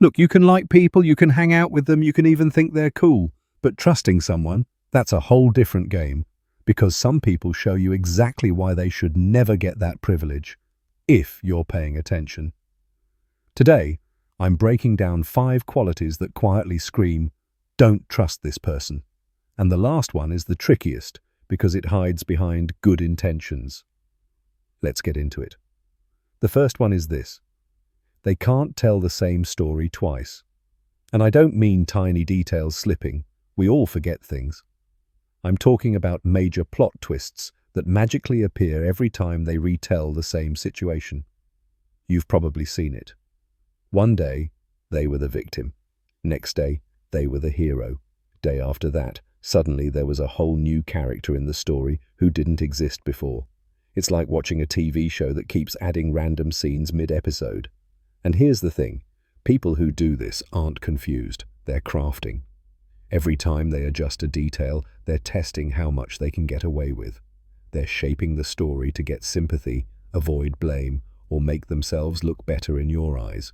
Look, you can like people, you can hang out with them, you can even think they're cool. But trusting someone, that's a whole different game. Because some people show you exactly why they should never get that privilege, if you're paying attention. Today, I'm breaking down 5 qualities that quietly scream, "Don't trust this person." And the last one is the trickiest, because it hides behind good intentions. Let's get into it. The first one is this. They can't tell the same story twice. And I don't mean tiny details slipping. We all forget things. I'm talking about major plot twists that magically appear every time they retell the same situation. You've probably seen it. One day, they were the victim. Next day, they were the hero. Day after that, suddenly there was a whole new character in the story who didn't exist before. It's like watching a TV show that keeps adding random scenes mid-episode. And here's the thing. People who do this aren't confused. They're crafting. Every time they adjust a detail, they're testing how much they can get away with. They're shaping the story to get sympathy, avoid blame, or make themselves look better in your eyes.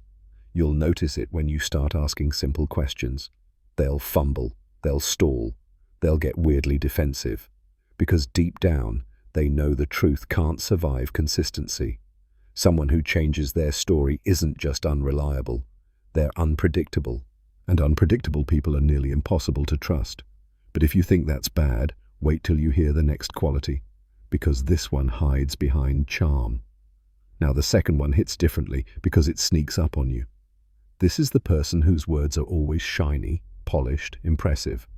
You'll notice it when you start asking simple questions. They'll fumble, they'll stall, they'll get weirdly defensive. Because deep down, they know the truth can't survive consistency. Someone who changes their story isn't just unreliable, they're unpredictable. And unpredictable people are nearly impossible to trust. But if you think that's bad, wait till you hear the next quality, because this one hides behind charm. Now the second one hits differently because it sneaks up on you. This is the person whose words are always shiny, polished, impressive,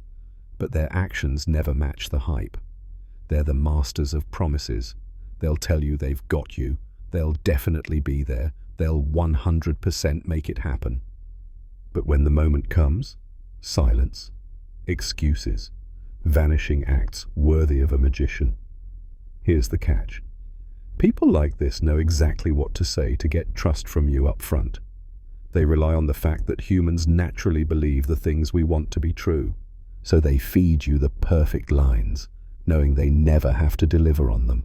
but their actions never match the hype. They're the masters of promises. They'll tell you they've got you, they'll definitely be there, they'll 100% make it happen. But when the moment comes, silence, excuses, vanishing acts worthy of a magician. Here's the catch. People like this know exactly what to say to get trust from you up front. They rely on the fact that humans naturally believe the things we want to be true, so they feed you the perfect lines, knowing they never have to deliver on them.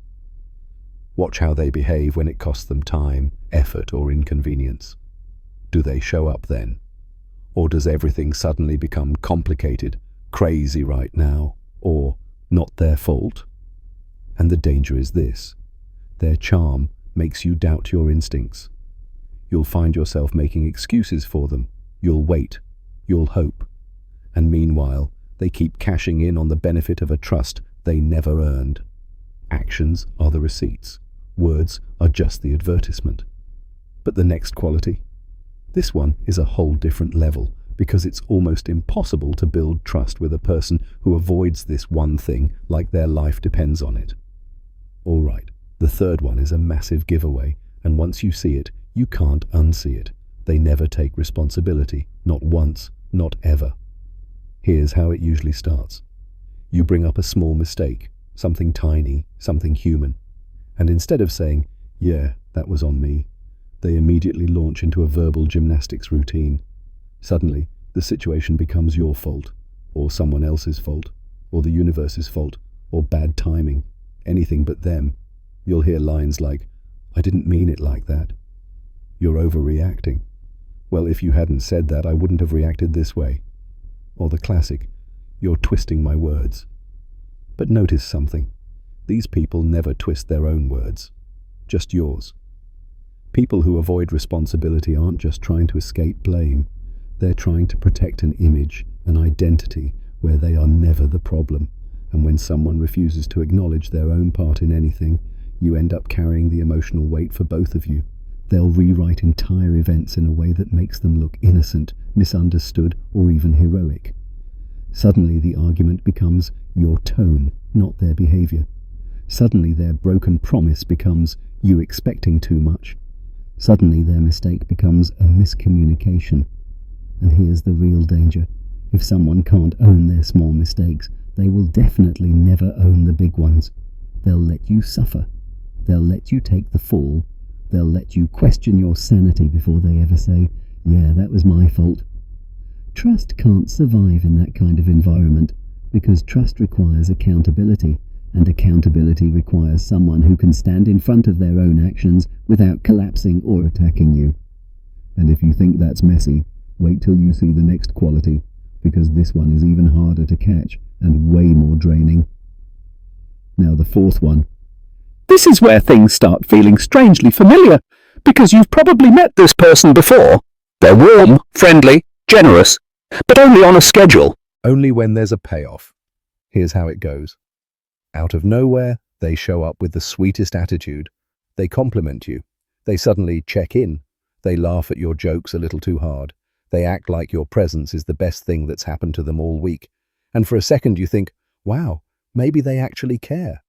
Watch how they behave when it costs them time, effort, or inconvenience. Do they show up then? Or does everything suddenly become complicated, crazy right now, or not their fault? And the danger is this. Their charm makes you doubt your instincts. You'll find yourself making excuses for them. You'll wait. You'll hope. And meanwhile, they keep cashing in on the benefit of a trust they never earned. Actions are the receipts. Words are just the advertisement. But the next quality? This one is a whole different level because it's almost impossible to build trust with a person who avoids this one thing like their life depends on it. All right, the third one is a massive giveaway, and once you see it, you can't unsee it. They never take responsibility, not once, not ever. Here's how it usually starts. You bring up a small mistake, something tiny, something human, and instead of saying, "Yeah, that was on me," they immediately launch into a verbal gymnastics routine. Suddenly, the situation becomes your fault, or someone else's fault, or the universe's fault, or bad timing, anything but them. You'll hear lines like, "I didn't mean it like that." "You're overreacting." "Well, if you hadn't said that, I wouldn't have reacted this way." Or the classic, "You're twisting my words." But notice something. These people never twist their own words, just yours. People who avoid responsibility aren't just trying to escape blame. They're trying to protect an image, an identity, where they are never the problem. And when someone refuses to acknowledge their own part in anything, you end up carrying the emotional weight for both of you. They'll rewrite entire events in a way that makes them look innocent, misunderstood, or even heroic. Suddenly the argument becomes your tone, not their behavior. Suddenly their broken promise becomes you expecting too much. Suddenly their mistake becomes a miscommunication. And here's the real danger. If someone can't own their small mistakes, they will definitely never own the big ones. They'll let you suffer. They'll let you take the fall. They'll let you question your sanity before they ever say, "Yeah, that was my fault." Trust can't survive in that kind of environment because trust requires accountability, and accountability requires someone who can stand in front of their own actions without collapsing or attacking you. And if you think that's messy, Wait till you see the next quality, because this one is even harder to catch and way more draining. Now the fourth one. This is where things start feeling strangely familiar, because you've probably met this person before. They're warm, friendly, generous, but only on a schedule. Only when there's a payoff. Here's how it goes. Out of nowhere, they show up with the sweetest attitude. They compliment you. They suddenly check in. They laugh at your jokes a little too hard. They act like your presence is the best thing that's happened to them all week. And for a second you think, wow, maybe they actually care.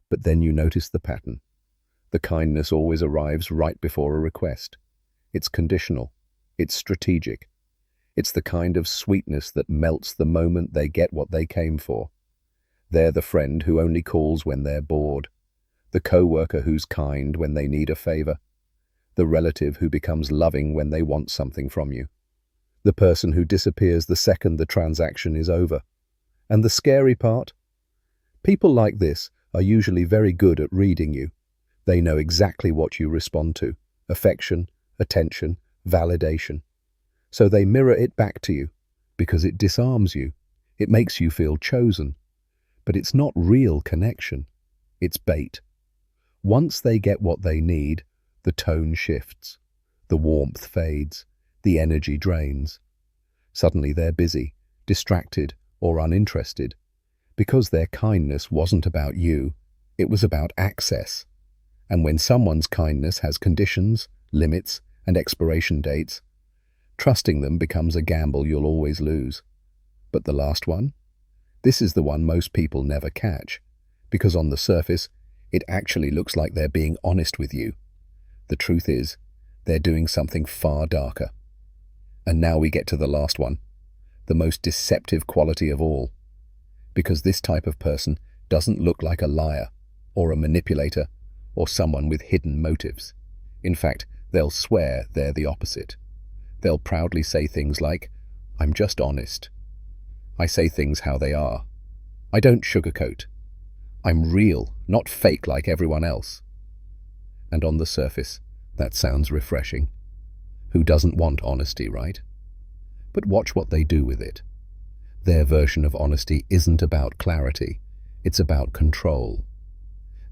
But then you notice the pattern. The kindness always arrives right before a request. It's conditional. It's strategic. It's the kind of sweetness that melts the moment they get what they came for. They're the friend who only calls when they're bored. The co-worker who's kind when they need a favor. The relative who becomes loving when they want something from you. The person who disappears the second the transaction is over. And the scary part? People like this are usually very good at reading you. They know exactly what you respond to: affection, attention, validation. So they mirror it back to you, because it disarms you. It makes you feel chosen. But it's not real connection. It's bait. Once they get what they need, the tone shifts. The warmth fades. The energy drains. Suddenly they're busy, distracted, or uninterested. Because their kindness wasn't about you, it was about access. And when someone's kindness has conditions, limits, and expiration dates, trusting them becomes a gamble you'll always lose. But the last one? This is the one most people never catch, because on the surface, it actually looks like they're being honest with you. The truth is, they're doing something far darker. And now we get to the last one, the most deceptive quality of all. Because this type of person doesn't look like a liar, or a manipulator, or someone with hidden motives. In fact, they'll swear they're the opposite. They'll proudly say things like, "I'm just honest. I say things how they are. I don't sugarcoat. I'm real, not fake like everyone else." And on the surface, that sounds refreshing. Who doesn't want honesty, right? But watch what they do with it. Their version of honesty isn't about clarity. It's about control.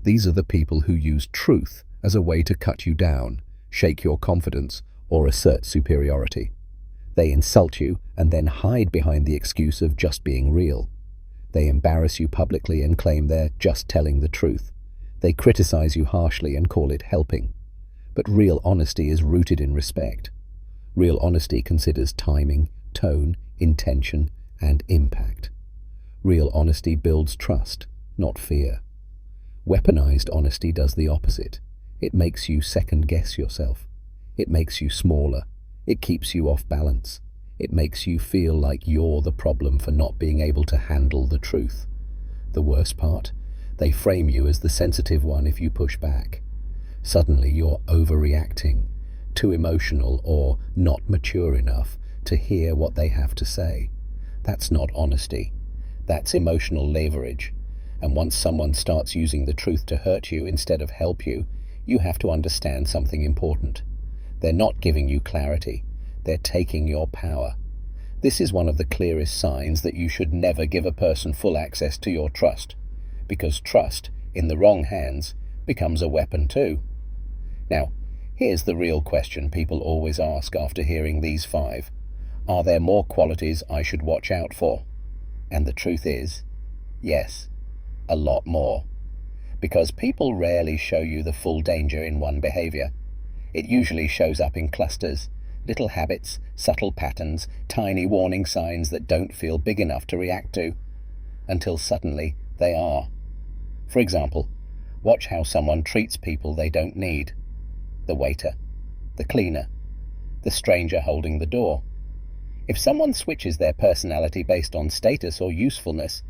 These are the people who use truth as a way to cut you down, shake your confidence, or assert superiority. They insult you and then hide behind the excuse of just being real. They embarrass you publicly and claim they're just telling the truth. They criticize you harshly and call it helping. But real honesty is rooted in respect. Real honesty considers timing, tone, intention, and impact. Real honesty builds trust, not fear. Weaponized honesty does the opposite. It makes you second-guess yourself. It makes you smaller. It keeps you off balance. It makes you feel like you're the problem for not being able to handle the truth. The worst part? They frame you as the sensitive one if you push back. Suddenly you're overreacting, too emotional or not mature enough to hear what they have to say. That's not honesty. That's emotional leverage. And once someone starts using the truth to hurt you instead of help you, you have to understand something important. They're not giving you clarity. They're taking your power. This is one of the clearest signs that you should never give a person full access to your trust, because trust, in the wrong hands, becomes a weapon too. Now, here's the real question people always ask after hearing these 5. Are there more qualities I should watch out for? And the truth is, yes, a lot more. Because people rarely show you the full danger in one behavior. It usually shows up in clusters, little habits, subtle patterns, tiny warning signs that don't feel big enough to react to, until suddenly they are. For example, watch how someone treats people they don't need. The waiter, the cleaner, the stranger holding the door. If someone switches their personality based on status or usefulness,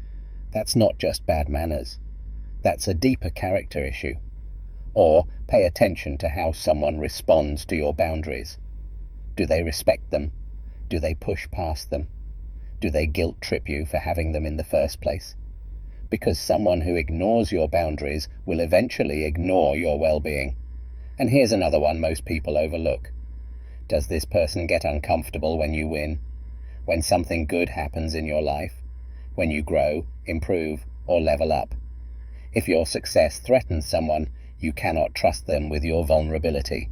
that's not just bad manners. That's a deeper character issue. Or pay attention to how someone responds to your boundaries. Do they respect them? Do they push past them? Do they guilt trip you for having them in the first place? Because someone who ignores your boundaries will eventually ignore your well-being. And here's another one most people overlook. Does this person get uncomfortable when you win? When something good happens in your life? When you grow, improve, or level up? If your success threatens someone, you cannot trust them with your vulnerability.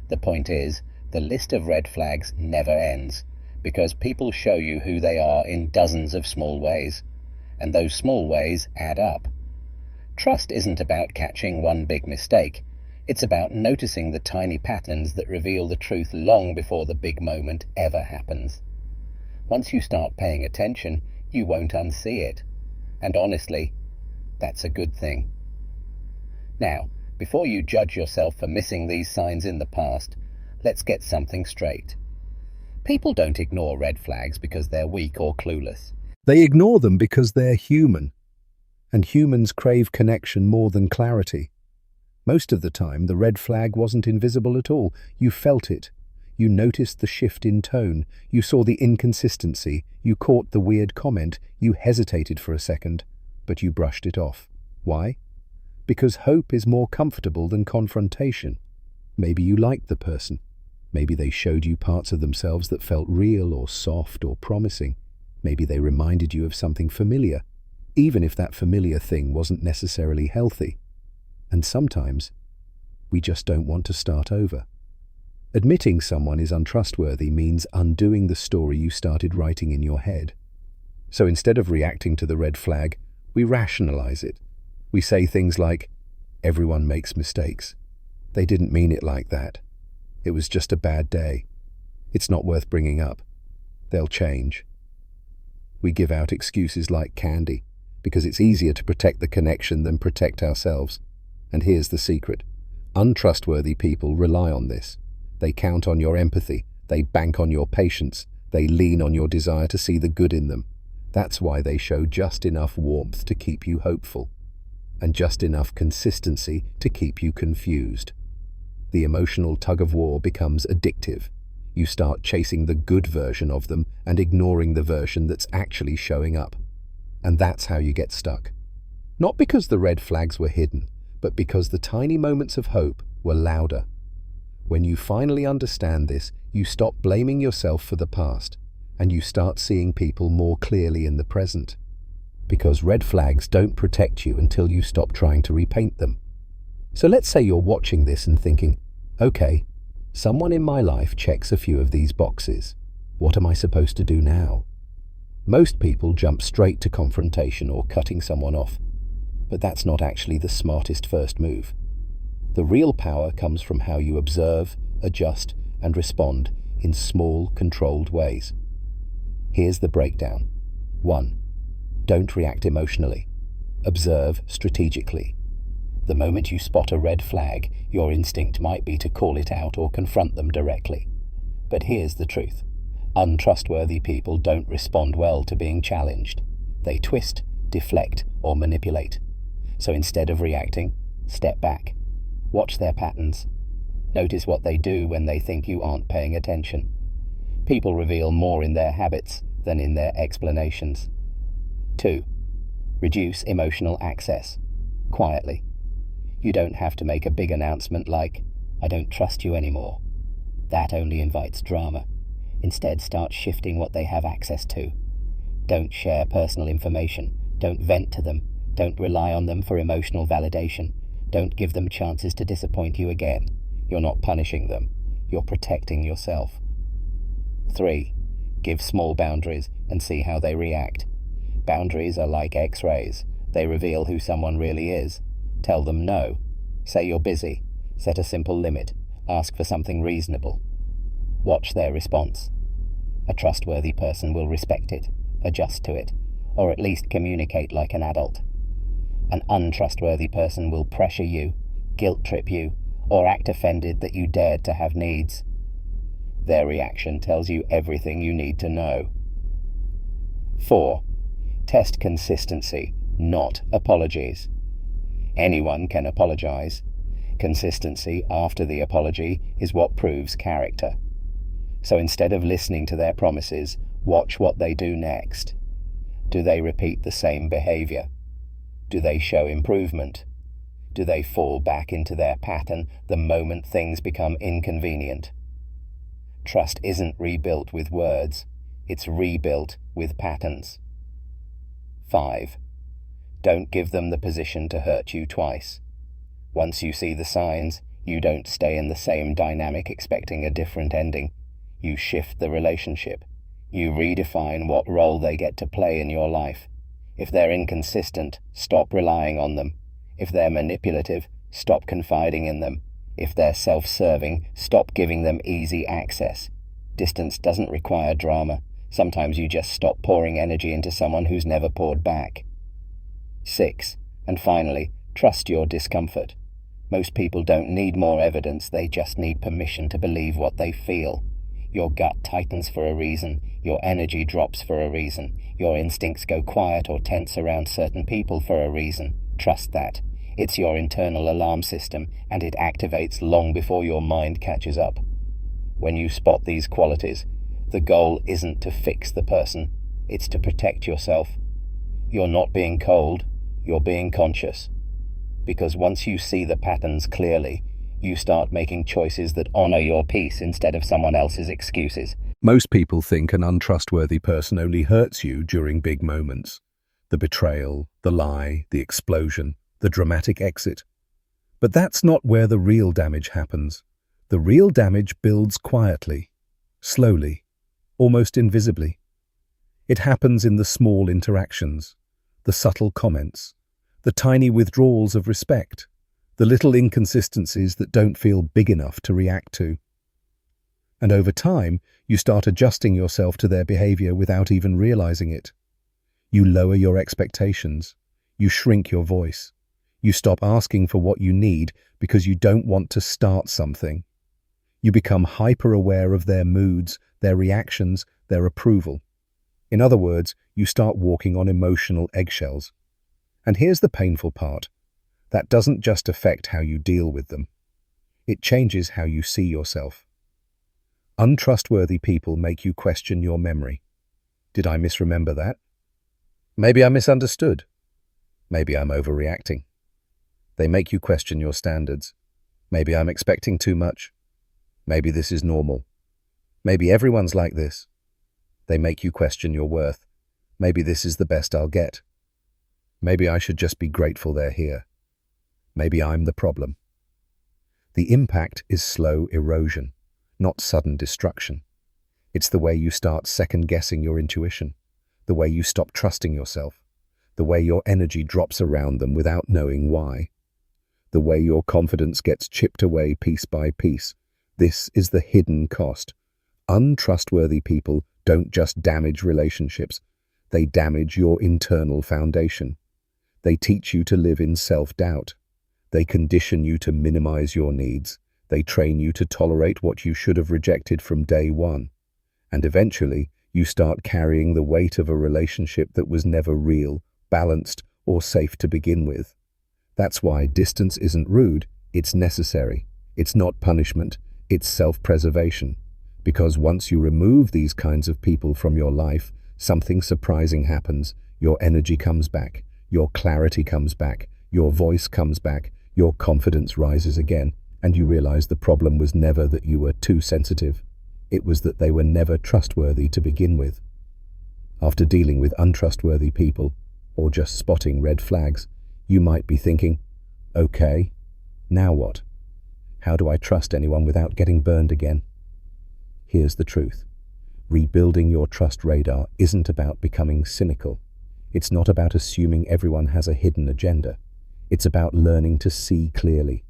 The point is, the list of red flags never ends, because people show you who they are in dozens of small ways, and those small ways add up. Trust isn't about catching one big mistake. It's about noticing the tiny patterns that reveal the truth long before the big moment ever happens. Once you start paying attention, you won't unsee it. And honestly, that's a good thing. Now, before you judge yourself for missing these signs in the past, let's get something straight. People don't ignore red flags because they're weak or clueless. They ignore them because they're human, and humans crave connection more than clarity. Most of the time, the red flag wasn't invisible at all. You felt it. You noticed the shift in tone. You saw the inconsistency. You caught the weird comment. You hesitated for a second, but you brushed it off. Why? Because hope is more comfortable than confrontation. Maybe you liked the person. Maybe they showed you parts of themselves that felt real or soft or promising. Maybe they reminded you of something familiar, even if that familiar thing wasn't necessarily healthy. And sometimes, we just don't want to start over. Admitting someone is untrustworthy means undoing the story you started writing in your head. So instead of reacting to the red flag, we rationalize it. We say things like, everyone makes mistakes. They didn't mean it like that. It was just a bad day. It's not worth bringing up. They'll change. We give out excuses like candy, because it's easier to protect the connection than protect ourselves. And here's the secret. Untrustworthy people rely on this. They count on your empathy. They bank on your patience. They lean on your desire to see the good in them. That's why they show just enough warmth to keep you hopeful, and just enough consistency to keep you confused. The emotional tug-of-war becomes addictive. You start chasing the good version of them and ignoring the version that's actually showing up. And that's how you get stuck. Not because the red flags were hidden, but because the tiny moments of hope were louder. When you finally understand this, you stop blaming yourself for the past, and you start seeing people more clearly in the present. Because red flags don't protect you until you stop trying to repaint them. So let's say you're watching this and thinking, okay, someone in my life checks a few of these boxes. What am I supposed to do now? Most people jump straight to confrontation or cutting someone off. But that's not actually the smartest first move. The real power comes from how you observe, adjust, and respond in small, controlled ways. Here's the breakdown. 1. Don't react emotionally. Observe strategically. The moment you spot a red flag, your instinct might be to call it out or confront them directly. But here's the truth. Untrustworthy people don't respond well to being challenged. They twist, deflect, or manipulate. So instead of reacting, step back. Watch their patterns. Notice what they do when they think you aren't paying attention. People reveal more in their habits than in their explanations. 2. Reduce emotional access. Quietly. You don't have to make a big announcement like, I don't trust you anymore. That only invites drama. Instead, start shifting what they have access to. Don't share personal information. Don't vent to them. Don't rely on them for emotional validation. Don't give them chances to disappoint you again. You're not punishing them. You're protecting yourself. 3. Give small boundaries and see how they react. Boundaries are like X-rays. They reveal who someone really is. Tell them no. Say you're busy. Set a simple limit. Ask for something reasonable. Watch their response. A trustworthy person will respect it, adjust to it, or at least communicate like an adult. An untrustworthy person will pressure you, guilt-trip you, or act offended that you dared to have needs. Their reaction tells you everything you need to know. 4. Test consistency, not apologies. Anyone can apologize. Consistency after the apology is what proves character. So instead of listening to their promises, watch what they do next. Do they repeat the same behavior? Do they show improvement? Do they fall back into their pattern the moment things become inconvenient? Trust isn't rebuilt with words, it's rebuilt with patterns. 5. Don't give them the position to hurt you twice. Once you see the signs, you don't stay in the same dynamic expecting a different ending. You shift the relationship. You redefine what role they get to play in your life. If they're inconsistent, stop relying on them. If they're manipulative, stop confiding in them. If they're self-serving, stop giving them easy access. Distance doesn't require drama. Sometimes you just stop pouring energy into someone who's never poured back. 6. And finally, trust your discomfort. Most people don't need more evidence, they just need permission to believe what they feel. Your gut tightens for a reason, your energy drops for a reason, your instincts go quiet or tense around certain people for a reason. Trust that. It's your internal alarm system, and it activates long before your mind catches up. When you spot these qualities, the goal isn't to fix the person, it's to protect yourself. You're not being cold, you're being conscious. Because once you see the patterns clearly, you start making choices that honor your peace instead of someone else's excuses. Most people think an untrustworthy person only hurts you during big moments. The betrayal, the lie, the explosion, the dramatic exit. But that's not where the real damage happens. The real damage builds quietly, slowly, almost invisibly. It happens in the small interactions, the subtle comments, the tiny withdrawals of respect, the little inconsistencies that don't feel big enough to react to. And over time, you start adjusting yourself to their behavior without even realizing it. You lower your expectations. You shrink your voice. You stop asking for what you need because you don't want to start something. You become hyper-aware of their moods, their reactions, their approval. In other words, you start walking on emotional eggshells. And here's the painful part. That doesn't just affect how you deal with them. It changes how you see yourself. Untrustworthy people make you question your memory. Did I misremember that? Maybe I misunderstood. Maybe I'm overreacting. They make you question your standards. Maybe I'm expecting too much. Maybe this is normal. Maybe everyone's like this. They make you question your worth. Maybe this is the best I'll get. Maybe I should just be grateful they're here. Maybe I'm the problem. The impact is slow erosion, not sudden destruction. It's the way you start second-guessing your intuition, the way you stop trusting yourself, the way your energy drops around them without knowing why, the way your confidence gets chipped away piece by piece. This is the hidden cost. Untrustworthy people don't just damage relationships, they damage your internal foundation. They teach you to live in self-doubt. They condition you to minimize your needs. They train you to tolerate what you should have rejected from day one. And eventually, you start carrying the weight of a relationship that was never real, balanced, or safe to begin with. That's why distance isn't rude, it's necessary. It's not punishment, it's self-preservation. Because once you remove these kinds of people from your life, something surprising happens. Your energy comes back. Your clarity comes back, your voice comes back, your confidence rises again, and you realize the problem was never that you were too sensitive. It was that they were never trustworthy to begin with. After dealing with untrustworthy people, or just spotting red flags, you might be thinking, okay, now what? How do I trust anyone without getting burned again? Here's the truth. Rebuilding your trust radar isn't about becoming cynical. It's not about assuming everyone has a hidden agenda. It's about learning to see clearly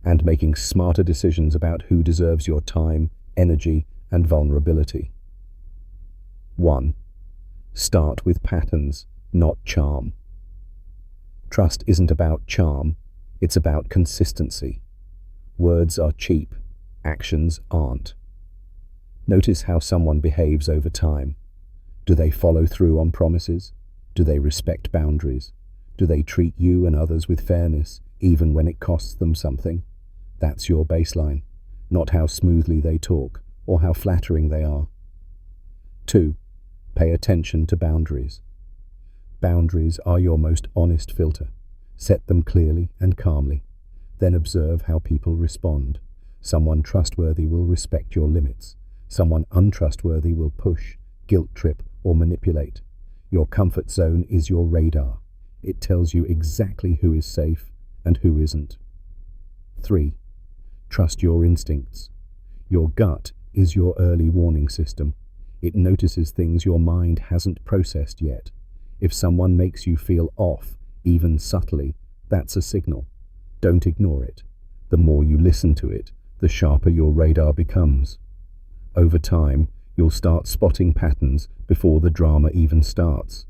and making smarter decisions about who deserves your time, energy, and vulnerability. 1. Start with patterns, not charm. Trust isn't about charm, it's about consistency. Words are cheap, actions aren't. Notice how someone behaves over time. Do they follow through on promises? Do they respect boundaries? Do they treat you and others with fairness, even when it costs them something? That's your baseline, not how smoothly they talk or how flattering they are. 2. Pay attention to boundaries. Boundaries are your most honest filter. Set them clearly and calmly. Then observe how people respond. Someone trustworthy will respect your limits. Someone untrustworthy will push, guilt trip, or manipulate. Your comfort zone is your radar. It tells you exactly who is safe and who isn't. 3. Trust your instincts. Your gut is your early warning system. It notices things your mind hasn't processed yet. If someone makes you feel off, even subtly, that's a signal. Don't ignore it. The more you listen to it, the sharper your radar becomes. Over time, you'll start spotting patterns before the drama even starts.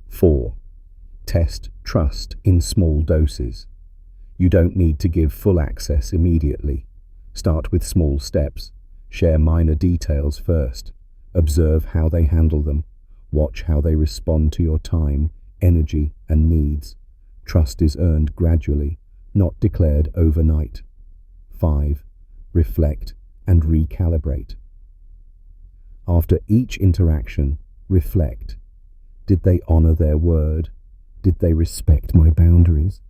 4. Test trust in small doses. You don't need to give full access immediately. Start with small steps. Share minor details first. Observe how they handle them. Watch how they respond to your time, energy, and needs. Trust is earned gradually, not declared overnight. 5. Reflect and recalibrate. After each interaction, reflect. Did they honor their word? Did they respect my boundaries?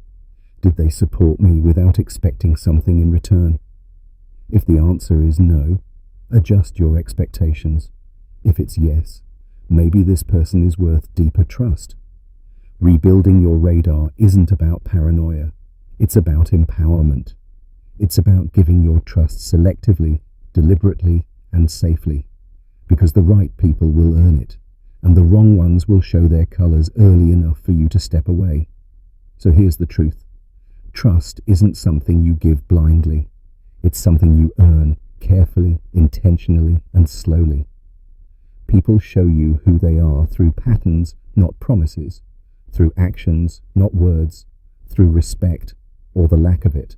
Did they support me without expecting something in return? If the answer is no, adjust your expectations. If it's yes, maybe this person is worth deeper trust. Rebuilding your radar isn't about paranoia. It's about empowerment. It's about giving your trust selectively, deliberately, and safely. Because the right people will earn it, and the wrong ones will show their colors early enough for you to step away. So here's the truth. Trust isn't something you give blindly. It's something you earn carefully, intentionally, and slowly. People show you who they are through patterns, not promises, through actions, not words, through respect, or the lack of it.